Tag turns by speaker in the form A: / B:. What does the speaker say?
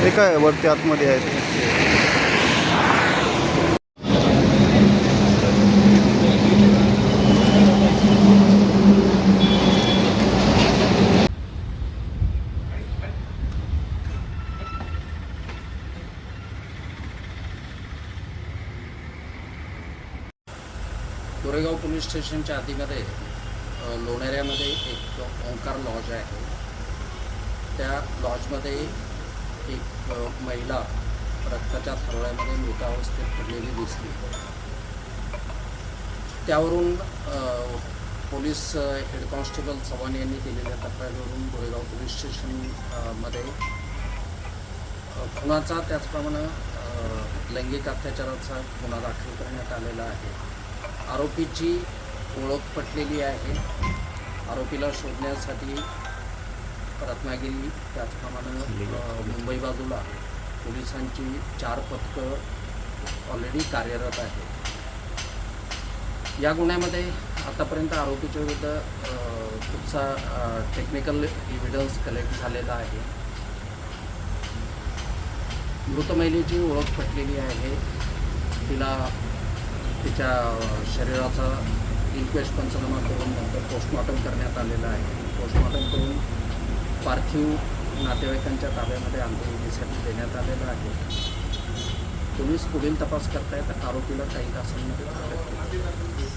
A: ते काय वरती आतमध्ये आहेत.
B: कोरेगाव पोलीस स्टेशनच्या आधीमध्ये लोणाऱ्यामध्ये एक ओंकार लॉज आहे. त्या लॉजमध्ये एक महिला रक्ताच्या थारोळ्यामध्ये मृतावस्थेत पडलेली दिसली. त्यावरून पोलीस हेड कॉन्स्टेबल चव्हाण यांनी दिलेल्या तक्रारीवरून कोरेगाव पोलीस स्टेशनमध्ये खुनाचा त्याचप्रमाणे लैंगिक अत्याचाराचा गुन्हा दाखल करण्यात आलेला आहे. आरोपीची ओळख पटलेली आहे. आरोपीला शोधण्यासाठी रत्नागिरी त्याचप्रमाणे मुंबई बाजूला पोलिसांची 4 पथकं ऑलरेडी कार्यरत आहे. या गुन्ह्यामध्ये आतापर्यंत आरोपीच्या विरुद्ध खूपसा टेक्निकल एव्हिडन्स कलेक्ट झालेला आहे. मृत महिलेची ओळख पटलेली आहे. तिला तिच्या शरीराचा इन्क्वेस्ट पंचनामा करून नंतर पोस्टमॉर्टम करण्यात आलेला आहे. पोस्टमॉर्टम करून पार्थिव नातेवाईकांच्या ताब्यामध्ये अंत्यविधीसाठी देण्यात आलेला आहे. पोलीस पुढील तपास करतायत. आरोपीला काही तासांमध्ये